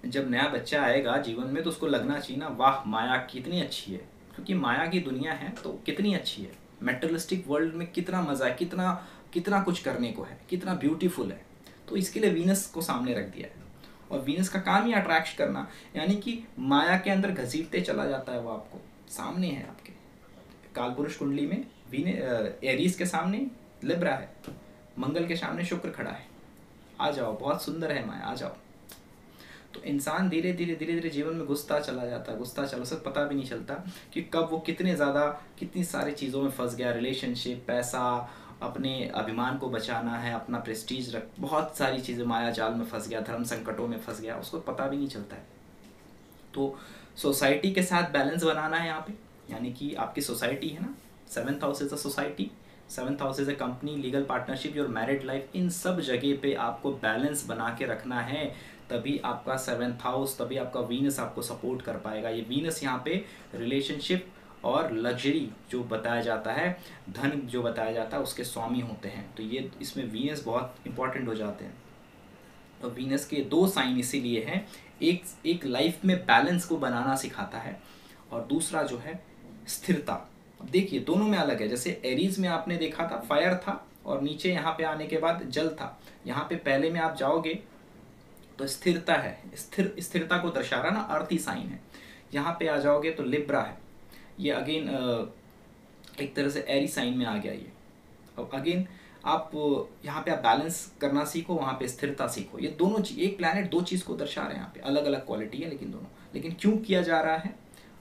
जब नया बच्चा आएगा जीवन में तो उसको लगना चाहिए ना, वाह माया कितनी अच्छी है, क्योंकि माया की दुनिया है तो कितनी अच्छी है, मेटलिस्टिक वर्ल्ड में कितना मजा है, कितना कितना कुछ करने को है, कितना ब्यूटीफुल है। तो इसके लिए वीनस को सामने रख दिया है, और वीनस का काम ही अट्रैक्ट करना, यानी कि माया के अंदर घसीटते चला जाता है। वो आपको सामने है, आपके कालपुरुष कुंडली में एरीज के सामने लिब्रा है, मंगल के सामने शुक्र खड़ा है। आ जाओ, बहुत सुंदर है माया, आ जाओ। तो इंसान धीरे धीरे जीवन में घुसता चला जाता है, उसे पता भी नहीं चलता कि कब वो कितनी सारी चीज़ों में फंस गया। रिलेशनशिप, पैसा, अपने अभिमान को बचाना है, अपना प्रेस्टीज बहुत सारी चीज़ें माया जाल में फंस गया, धर्म संकटों में फंस गया, उसको पता भी नहीं चलता है। तो सोसाइटी के साथ बैलेंस बनाना है यहाँ पे, यानी कि आपकी सोसाइटी है ना, 7th house is a society, 7th house is a company, legal partnership, your married life, इन सब जगह पे आपको बैलेंस बना के रखना है। तभी आपका 7th हाउस, तभी आपका वीनस आपको सपोर्ट कर पाएगा। ये वीनस यहाँ पे रिलेशनशिप और लग्जरी जो बताया जाता है, धन जो बताया जाता है, उसके स्वामी होते हैं। तो ये इसमें वीनस बहुत इंपॉर्टेंट हो जाते हैं। तो वीनस के 2 साइन इसीलिए हैं, एक लाइफ में बैलेंस को बनाना सिखाता है, और दूसरा जो है स्थिरता। अब देखिए दोनों में अलग है। जैसे एरीज में आपने देखा था फायर था, और नीचे यहाँ पे आने के बाद जल था। यहाँ पे पहले में आप जाओगे तो स्थिरता है, स्थिरता को दर्शा रहा ना, अर्थी साइन है। यहाँ पे आ जाओगे तो लिब्रा है, ये अगेन एक तरह से एरी साइन में आ गया ये। अब अगेन आप यहाँ पे आप बैलेंस करना सीखो, वहाँ पे स्थिरता सीखो। ये दोनों एक प्लैनेट 2 चीज़ को दर्शा रहे हैं। यहाँ पे अलग अलग क्वालिटी है लेकिन दोनों, लेकिन क्यों किया जा रहा है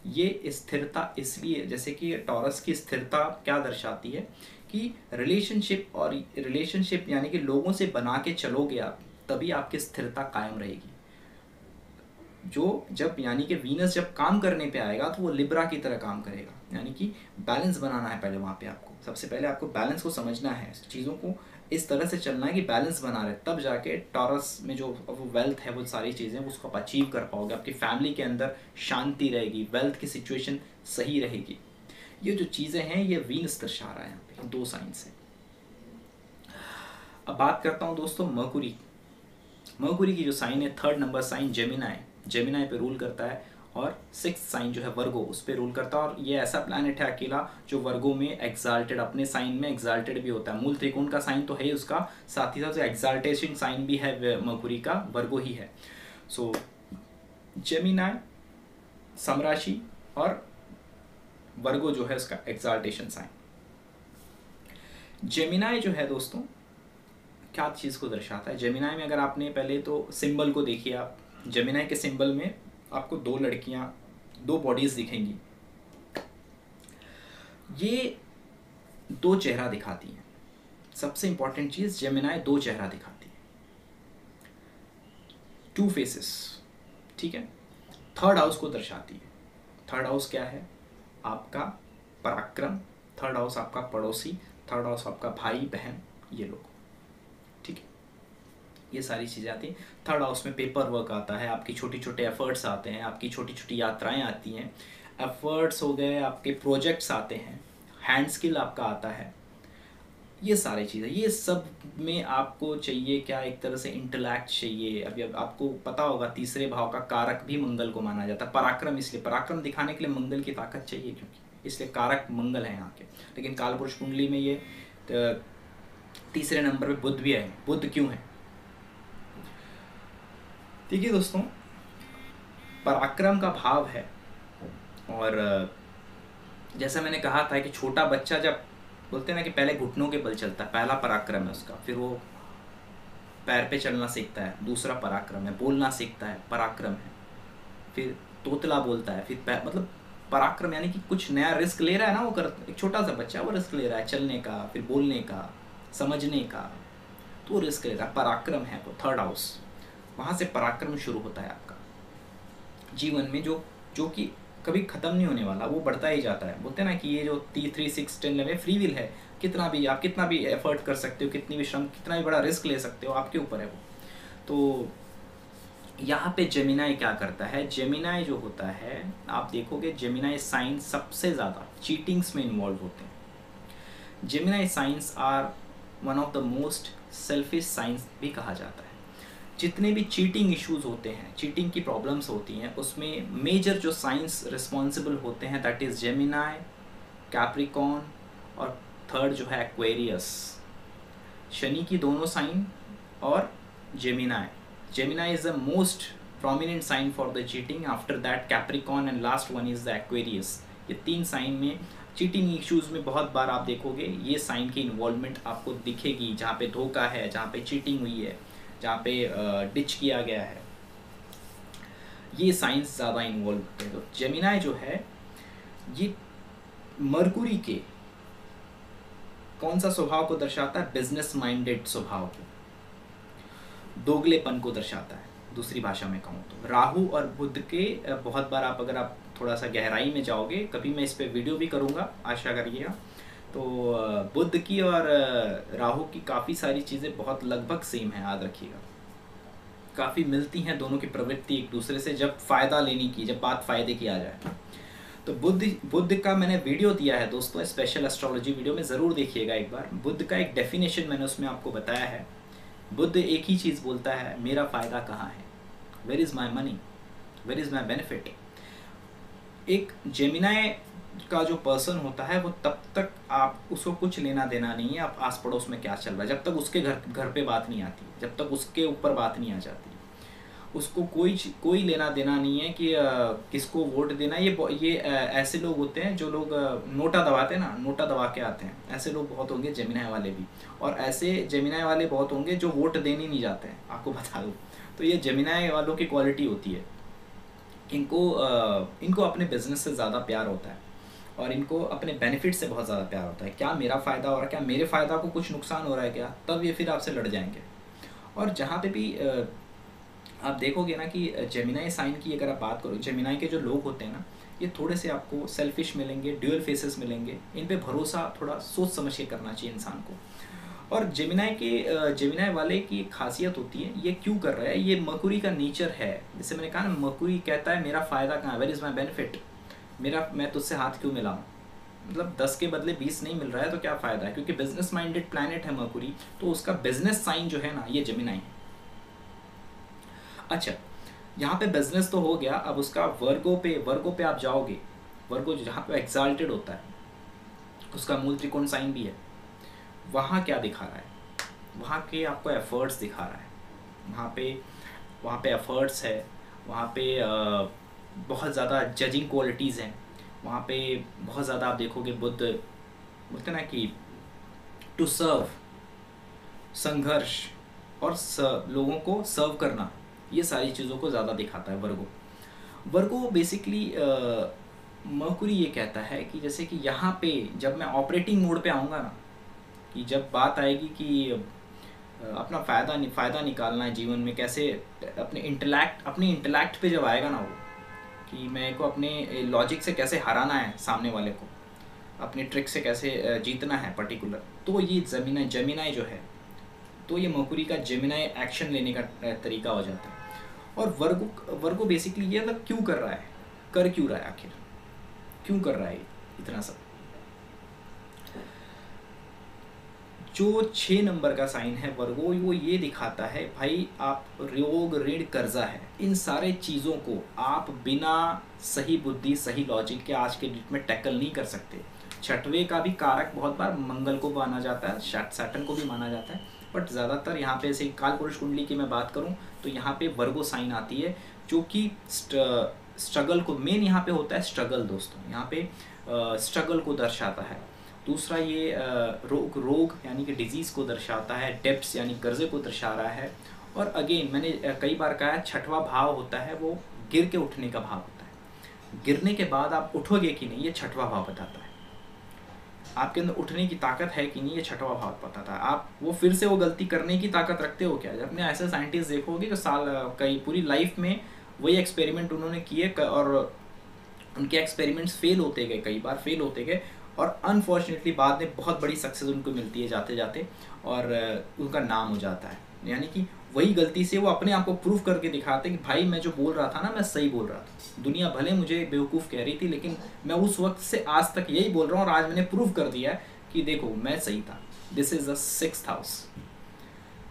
ये स्थिरता? इसलिए जैसे कि टॉरस की स्थिरता क्या दर्शाती है कि रिलेशनशिप यानी कि लोगों से बना के चलोगे आप, तभी आपकी स्थिरता कायम रहेगी। जो जब यानी कि वीनस जब काम करने पे आएगा तो वो लिब्रा की तरह काम करेगा, यानी कि बैलेंस बनाना है पहले वहाँ पे आपको। सबसे पहले आपको बैलेंस को समझना है, चीज़ों को इस तरह से चलना है कि बैलेंस बना रहे, तब जाके टॉरस में जो वो वेल्थ है, वो सारी चीज़ें उसको आप अचीव कर पाओगे। आपकी फैमिली के अंदर शांति रहेगी, वेल्थ की सिचुएशन सही रहेगी। ये जो चीज़ें हैं ये वीनस दर्शा रहा है यहाँ पे 2 साइन से। अब बात करता हूँ दोस्तों मर्कुरी की जो साइन है 3rd नंबर साइन जेमिनाई पे रूल करता है, और 6th साइन जो है वर्गो उस पे रूल करता है। और ये ऐसा प्लैनेट है अकेला जो वर्गो में एग्जाल्टेड, अपने साइन में एग्जाल्टेड भी होता है। मूल त्रिकोण का साइन तो है ही उसका, साथ ही साथ एग्जाल्टेशन साइन भी है मर्कुरी का, वर्गो ही है। सो जेमिनाई समराशि और वर्गो जो है उसका एग्जाल्टेशन साइन। जेमिनाई जो है दोस्तों क्या चीज़ को दर्शाता है? जेमिनाई में अगर आपने पहले तो सिंबल को देखिए, आप जेमिनाई के सिंबल में आपको 2 लड़कियां, 2 बॉडीज दिखेंगी। ये 2 चेहरा दिखाती हैं। सबसे इंपॉर्टेंट चीज, जेमिनाई 2 चेहरा दिखाती है, 2 फेसेस, ठीक है। 3rd हाउस को दर्शाती है। 3rd हाउस क्या है? आपका पराक्रम। 3rd हाउस आपका पड़ोसी। 3rd हाउस आपका भाई बहन, ये लोग, ठीक है। ये सारी चीज़ें आती हैं। 3rd हाउस में पेपर वर्क आता है, आपकी छोटी छोटे एफर्ट्स आते हैं, आपकी छोटी छोटी यात्राएं आती हैं। एफर्ट्स हो गए, आपके प्रोजेक्ट्स आते हैं, हैंड स्किल आपका आता है, ये सारी चीज़ें। ये सब में आपको चाहिए क्या? एक तरह से इंटेलेक्ट चाहिए। अभी अब आपको पता होगा 3रे भाव का कारक भी मंगल को माना जाता है। पराक्रम, इसलिए पराक्रम दिखाने के लिए मंगल की ताकत चाहिए, क्योंकि इसलिए कारक मंगल है यहाँ के। लेकिन कालपुरुष कुंडली में ये 3रे नंबर पे बुध भी है। बुध क्यों है? ठीक है दोस्तों, पराक्रम का भाव है। और जैसा मैंने कहा था कि छोटा बच्चा जब बोलते हैं ना कि पहले घुटनों के बल चलता है, पहला पराक्रम है उसका, फिर वो पैर पे चलना सीखता है, दूसरा पराक्रम है, बोलना सीखता है, पराक्रम है, फिर तोतला बोलता है, फिर मतलब पराक्रम यानी कि कुछ नया रिस्क ले रहा है ना वो एक छोटा सा बच्चा वो रिस्क ले रहा है चलने का, फिर बोलने का, समझने का, तो रिस्क ले रहा है, पराक्रम है वो 3rd हाउस। वहाँ से पराक्रम शुरू होता है आपका जीवन में, जो कि कभी ख़त्म नहीं होने वाला, वो बढ़ता ही जाता है। बोलते हैं ना कि ये जो 3, 6, 10 फ्री विल है, कितना भी एफर्ट कर सकते हो, कितनी भी श्रम, कितना भी बड़ा रिस्क ले सकते हो, आपके ऊपर है वो। तो यहाँ पे जेमिनाई क्या करता है, जेमिनाई जो होता है, आप देखोगे जेमिनाई साइन सबसे ज़्यादा चीटिंग्स में इन्वॉल्व होते हैं। Gemini science are one of the most selfish science भी कहा जाता है। जितने भी चीटिंग इश्यूज होते हैं, चीटिंग की प्रॉब्लम्स होती हैं, उसमें मेजर जो साइंस रिस्पॉन्सिबल होते हैं दैट इज़ जेमिनाई, कैप्रिकॉर्न और थर्ड जो है एक्वेरियस। शनि की दोनों साइन और Gemini. Gemini is the most prominent sign for the cheating. After that Capricorn and last one is the Aquarius. ये 3 साइन में चीटिंग इश्यूज में बहुत बार आप देखोगे ये साइन की इन्वॉल्वमेंट आपको दिखेगी, जहाँ पे धोखा है, जहाँ पे चीटिंग हुई है, जहाँ पे डिच किया गया है, ये साइंस ज़्यादा इन्वॉल्व होते हैं। तो जेमिनाई जो है ये मरकुरी के कौन सा स्वभाव को दर्शाता है, बिजनेस माइंडेड स्वभाव को, दोगलेपन को दर्शाता है, दूसरी भाषा में कहूँ तो। राहु और बुध के बहुत बार अगर आप थोड़ा सा गहराई में जाओगे, कभी मैं इस पे वीडियो भी करूँगा, आशा करिएगा, तो बुध की और राहु की काफ़ी सारी चीज़ें बहुत लगभग सेम है, याद रखिएगा, काफ़ी मिलती हैं दोनों की प्रवृत्ति एक दूसरे से, जब फ़ायदा लेने की, जब बात फ़ायदे की आ जाए। तो बुध का मैंने वीडियो दिया है दोस्तों, स्पेशल एस्ट्रोलॉजी वीडियो में, ज़रूर देखिएगा एक बार। बुध का एक डेफिनेशन मैंने उसमें आपको बताया है। बुध एक ही चीज़ बोलता है, मेरा फ़ायदा कहाँ है, where is my money, where is my benefit. एक जेमिनाई का जो पर्सन होता है वो तब तक आप उसको कुछ लेना देना नहीं है, आप आस पड़ोस में क्या चल रहा है, जब तक उसके घर पे बात नहीं आती, जब तक उसके ऊपर बात नहीं आ जाती, उसको कोई लेना देना नहीं है कि किसको वोट देना। ये ऐसे लोग होते हैं जो लोग नोटा दबाते हैं ना, नोटा दबा के आते हैं, ऐसे लोग बहुत होंगे जेमिनाई वाले भी, और ऐसे जेमिनाई वाले बहुत होंगे जो वोट देने नहीं जाते हैं, आपको बता दूँ। तो ये जेमिनाई वालों की क्वालिटी होती है, इनको अपने बिजनेस से ज़्यादा प्यार होता है और इनको अपने बेनिफिट से बहुत ज़्यादा प्यार होता है। क्या मेरा फ़ायदा हो रहा है, क्या मेरे फ़ायदा को कुछ नुकसान हो रहा है क्या, तब ये फिर आपसे लड़ जाएंगे। और जहाँ पे भी आप देखोगे ना कि जेमिनाई साइन की अगर आप बात करो, जेमिनाई के जो लोग होते हैं ना, ये थोड़े से आपको सेल्फिश मिलेंगे, ड्यूअल फेसेस मिलेंगे, इन पे भरोसा थोड़ा सोच समझ के करना चाहिए इंसान को। और जेमिनाई वाले की एक खासियत होती है, ये क्यों कर रहा है, ये मरकुरी का नेचर है। जैसे मैंने कहा ना, मरकुरी कहता है मेरा फ़ायदा कहाँ है, वेयर इज़ माई बेनिफिट, मैं तुझसे हाथ क्यों मिलाऊँ, मतलब 10 के बदले 20 नहीं मिल रहा है तो क्या फ़ायदा है, क्योंकि बिजनेस माइंडेड प्लैनेट है मरकुरी, तो उसका बिजनेस साइन जो है ना ये जेमिनाई है। अच्छा, यहाँ पे बिजनेस तो हो गया, अब उसका वर्गो पे आप जाओगे, वर्गो जहाँ पे एक्साल्टेड होता है, उसका मूल त्रिकोण साइन भी है, वहाँ क्या दिखा रहा है, वहाँ के आपको एफर्ट्स दिखा रहा है, वहाँ पे एफर्ट्स है, वहाँ पे बहुत ज़्यादा जजिंग क्वालिटीज़ हैं, वहाँ पे बहुत ज़्यादा आप देखोगे बुद्ध बोलते ना कि टू सर्व, संघर्ष और लोगों को सर्व करना, ये सारी चीज़ों को ज़्यादा दिखाता है वर्गो बेसिकली। मरकुरी ये कहता है कि जैसे कि यहाँ पे जब मैं ऑपरेटिंग मोड पे आऊँगा ना, कि जब बात आएगी कि अपना फ़ायदा निकालना है जीवन में, कैसे अपने इंटेलेक्ट पे जब आएगा ना वो, कि मेरे को अपने लॉजिक से कैसे हराना है सामने वाले को, अपनी ट्रिक से कैसे जीतना है पर्टिकुलर, तो ये जेमिनाई जो है, तो ये मरकुरी का जेमिनाई एक्शन लेने का तरीका हो जाता है। और वर्गो बेसिकली ये मतलब क्यों कर रहा है, कर क्यों रहा है, आखिर क्यों कर रहा है इतना सब। जो 6 नंबर का साइन है वर्गो, वो ये दिखाता है भाई आप रोग ऋण कर्जा है, इन सारे चीज़ों को आप बिना सही बुद्धि सही लॉजिक के आज के डेट में टैकल नहीं कर सकते। छठवें का भी कारक बहुत बार मंगल को माना जाता है, सैटर्न को भी माना जाता है, बट ज़्यादातर यहाँ पे ऐसे काल पुरुष कुंडली की मैं बात करूँ तो यहाँ पे वर्गो साइन आती है, जो कि स्ट्रगल को, मेन यहाँ पे होता है स्ट्रगल दोस्तों, यहाँ पे स्ट्रगल को दर्शाता है। दूसरा ये रोग यानी कि डिजीज़ को दर्शाता है, डेब्ट्स यानी कर्जे को दर्शा रहा है। और अगेन मैंने कई बार कहा है, छठवां भाव होता है वो गिर के उठने का भाव होता है, गिरने के बाद आप उठोगे कि नहीं, ये छठवां भाव बताता है। आपके अंदर उठने की ताकत है कि नहीं, ये छठवां भाव बताता है। आप वो फिर से वो गलती करने की ताकत रखते हो क्या। अपने ऐसे साइंटिस्ट देखोगे जो पूरी लाइफ में वही एक्सपेरिमेंट उन्होंने किए और उनके एक्सपेरिमेंट्स फेल होते गए, कई बार फेल होते गए, और अनफॉर्चुनेटली बाद में बहुत बड़ी सक्सेस उनको मिलती है जाते जाते, और उनका नाम हो जाता है। यानी कि वही गलती से वो अपने आप को प्रूव करके दिखाते हैं कि भाई मैं जो बोल रहा था ना, मैं सही बोल रहा था। दुनिया भले मुझे बेवकूफ़ कह रही थी, लेकिन मैं उस वक्त से आज तक यही बोल रहा हूँ, और आज मैंने प्रूव कर दिया है कि देखो मैं सही था। This is the sixth house,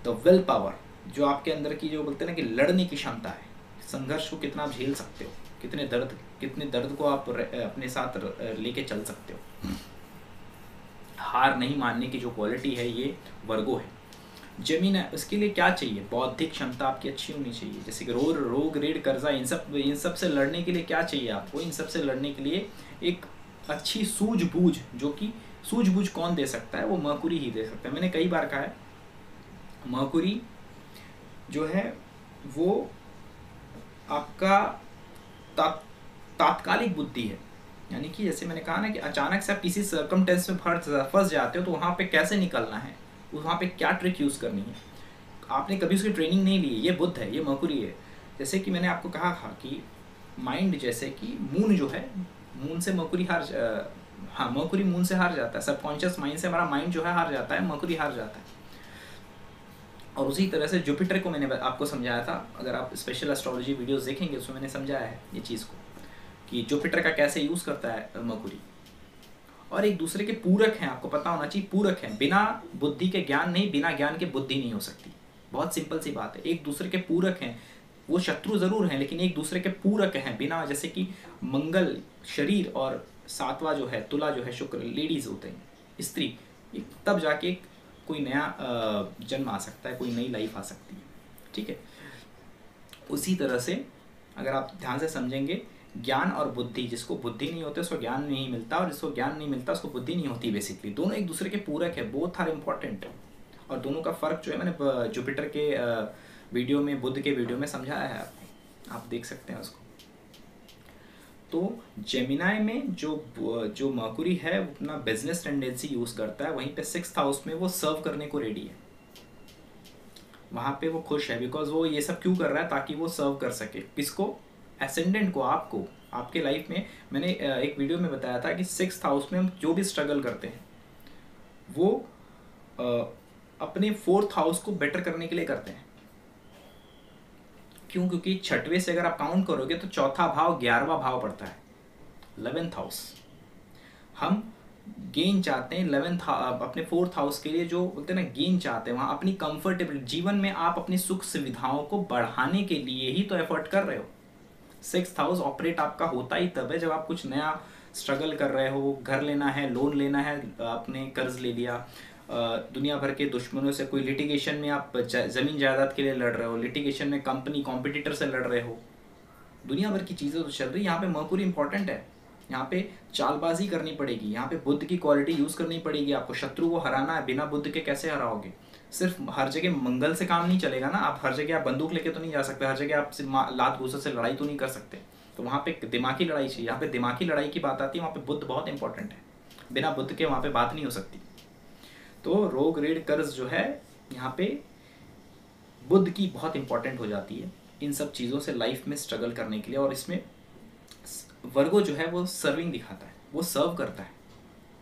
the will power, जो आपके अंदर की जो बोलते हैं ना कि लड़ने की क्षमता है, संघर्ष को कितना आप झेल सकते हो, कितने दर्द को आप अपने साथ लेके चल सकते हो। हार नहीं मानने की जो क्वालिटी है ये वर्गो है। जेमिनी, इसके लिए क्या चाहिए? बौद्धिक क्षमता आपकी अच्छी होनी चाहिए, जैसे कि रोग ऋण कर्जा, इन सब से लड़ने के लिए क्या चाहिए आपको? इन सब से लड़ने के लिए एक अच्छी सूझबूझ, जो कि सूझबूझ कौन दे सकता है? वो मरकुरी ही दे सकता है। मैंने कई बार कहा है, मरकुरी जो है वो आपका तात्कालिक बुद्धि है। यानी कि जैसे मैंने कहा ना कि अचानक से आप किसी सर्कमटेंस में फंस जाते हो, तो वहाँ पे कैसे निकलना है, वहाँ पे क्या ट्रिक यूज़ करनी है, आपने कभी उसकी ट्रेनिंग नहीं ली। ये बुध है, ये मरकुरी है। जैसे कि मैंने आपको कहा था कि माइंड, जैसे कि मून जो है, मून से मरकुरी हाँ, मरकुरी मून से हार जाता है। सबकॉन्शियस माइंड से हमारा माइंड जो है हार जाता है, मरकुरी हार जाता है। और उसी तरह से जुपिटर को मैंने आपको समझाया था, अगर आप स्पेशल एस्ट्रोलॉजी वीडियोस देखेंगे उसमें मैंने समझाया है ये चीज़ को, कि जुपिटर का कैसे यूज़ करता है मरकुरी। और एक दूसरे के पूरक हैं, आपको पता होना चाहिए, पूरक हैं। बिना बुद्धि के ज्ञान नहीं, बिना ज्ञान के बुद्धि नहीं हो सकती। बहुत सिंपल सी बात है, एक दूसरे के पूरक हैं। वो शत्रु जरूर हैं, लेकिन एक दूसरे के पूरक हैं। बिना, जैसे कि मंगल शरीर और सातवां जो है तुला जो है शुक्र, लेडीज होते हैं, स्त्री, तब जाके कोई नया जन्म आ सकता है, कोई नई लाइफ आ सकती है। ठीक है, उसी तरह से अगर आप ध्यान से समझेंगे, ज्ञान और बुद्धि, जिसको बुद्धि नहीं होती उसको ज्ञान नहीं मिलता, और जिसको ज्ञान नहीं मिलता उसको बुद्धि नहीं होती। बेसिकली दोनों एक दूसरे के पूरक है, बोथ आर इम्पॉर्टेंट। और दोनों का फ़र्क जो है मैंने जुपिटर के वीडियो में, बुध के वीडियो में समझाया है, आप देख सकते हैं उसको। तो जेमिनाई में जो मरकुरी है वो अपना बिजनेस टेंडेंसी यूज़ करता है, वहीं पे सिक्स्थ हाउस में वो सर्व करने को रेडी है, वहाँ पे वो खुश है। बिकॉज वो ये सब क्यों कर रहा है? ताकि वो सर्व कर सके किसको? एसेंडेंट को, आपको, आपके लाइफ में। मैंने एक वीडियो में बताया था कि सिक्स्थ हाउस में हम जो भी स्ट्रगल करते हैं वो अपने फोर्थ हाउस को बेटर करने के लिए करते हैं। क्यों? क्योंकि छठवें से अगर आप काउंट करोगे तो चौथा भाव 11वां भाव पड़ता है, 11th हाउस। हम गेन चाहते हैं 11th, अपने फोर्थ हाउस के लिए जो बोलते हैं ना गेन चाहते हैं, वहाँ अपनी कंफर्टेबल जीवन में आप अपनी सुख सुविधाओं को बढ़ाने के लिए ही तो एफर्ट कर रहे हो। सिक्स्थ हाउस ऑपरेट आपका होता ही तब है जब आप कुछ नया स्ट्रगल कर रहे हो, घर लेना है, लोन लेना है, आपने कर्ज ले लिया, दुनिया भर के दुश्मनों से कोई लिटिगेशन में आप ज़मीन जायदाद के लिए लड़ रहे हो, लिटिगेशन में कंपनी कॉम्पिटिटर से लड़ रहे हो, दुनिया भर की चीज़ें तो चल रही है। यहाँ पे मरकुरी इंपॉर्टेंट है, यहाँ पे चालबाजी करनी पड़ेगी, यहाँ पे बुद्ध की क्वालिटी यूज़ करनी पड़ेगी। आपको शत्रु को हराना है, बिना बुद्ध के कैसे हराओगे? सिर्फ हर जगह मंगल से काम नहीं चलेगा ना, आप हर जगह आप बंदूक लेके तो नहीं जा सकते, हर जगह आप लात घूसा से लड़ाई तो नहीं कर सकते। तो वहाँ पे दिमागी लड़ाई चाहिए, यहाँ पे दिमागी लड़ाई की बात आती है, वहाँ पे बुद्ध बहुत इंपॉर्टेंट है, बिना बुद्ध के वहाँ पे बात नहीं हो सकती। तो रोग ऋण कर्ज जो है यहाँ पे बुद्ध की बहुत इंपॉर्टेंट हो जाती है इन सब चीज़ों से लाइफ में स्ट्रगल करने के लिए। और इसमें वर्गो जो है वो सर्विंग दिखाता है, वो सर्व करता है।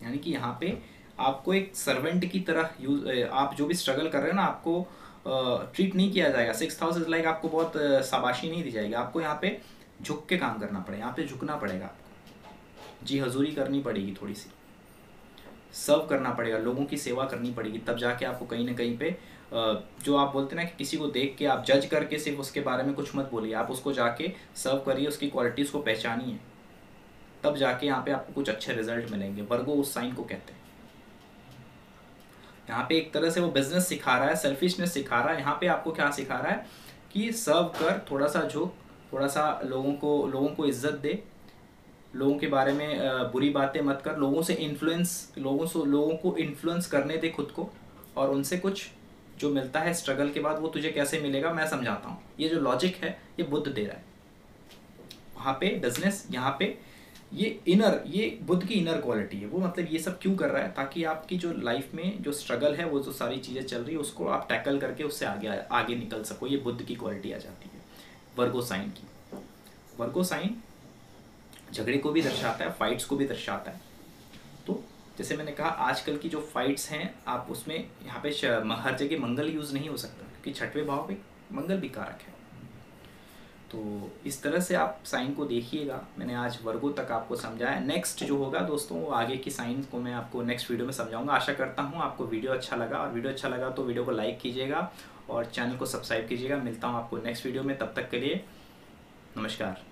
यानी कि यहाँ पे आपको एक सर्वेंट की तरह आप जो भी स्ट्रगल कर रहे हो ना, आपको ट्रीट नहीं किया जाएगा। सिक्स्थ हाउस इज लाइक आपको बहुत शाबाशी नहीं दी जाएगी, आपको यहाँ पे झुक के काम करना पड़ेगा, यहाँ पे झुकना पड़ेगा आपको, जी हजूरी करनी पड़ेगी, थोड़ी सी सर्व करना पड़ेगा, लोगों की सेवा करनी पड़ेगी, तब जाके आपको कहीं ना कहीं पे जो आप बोलते हैं ना कि किसी को देख के आप जज करके सिर्फ उसके बारे में कुछ मत बोलिए, आप उसको जाके सर्व करिए, उसकी क्वालिटीज़ को पहचानिए, तब जाके यहाँ पे आपको कुछ अच्छे रिजल्ट मिलेंगे। वर्गो उस साइन को कहते हैं। यहाँ पे एक तरह से वो बिजनेस सिखा रहा है, सेल्फिशनेस सिखा रहा है। यहाँ पे आपको क्या सिखा रहा है कि सर्व कर, थोड़ा सा झुक, थोड़ा सा लोगों को इज्जत दे, लोगों के बारे में बुरी बातें मत कर, लोगों को इन्फ्लुएंस करने दे खुद को, और उनसे कुछ जो मिलता है स्ट्रगल के बाद वो तुझे कैसे मिलेगा मैं समझाता हूँ। ये जो लॉजिक है ये बुद्ध दे रहा है वहाँ पे बिजनेस। यहाँ पे ये बुद्ध की इनर क्वालिटी है। वो मतलब ये सब क्यों कर रहा है? ताकि आपकी जो लाइफ में जो स्ट्रगल है, वो जो सारी चीज़ें चल रही है, उसको आप टैकल करके उससे आगे निकल सको। ये बुद्ध की क्वालिटी आ जाती है वर्गो साइन की। वर्गो साइन झगड़े को भी दर्शाता है, फाइट्स को भी दर्शाता है। तो जैसे मैंने कहा आजकल की जो फाइट्स हैं आप उसमें यहाँ पे हर जगह मंगल यूज़ नहीं हो सकता, क्योंकि छठवें भाव पे मंगल भी कारक है। तो इस तरह से आप साइन को देखिएगा। मैंने आज वर्गो तक आपको समझाया। नेक्स्ट जो होगा दोस्तों वो आगे की साइन को मैं आपको नेक्स्ट वीडियो में समझाऊंगा। आशा करता हूँ आपको वीडियो अच्छा लगा, और वीडियो अच्छा लगा तो वीडियो को लाइक कीजिएगा और चैनल को सब्सक्राइब कीजिएगा। मिलता हूँ आपको नेक्स्ट वीडियो में, तब तक के लिए नमस्कार।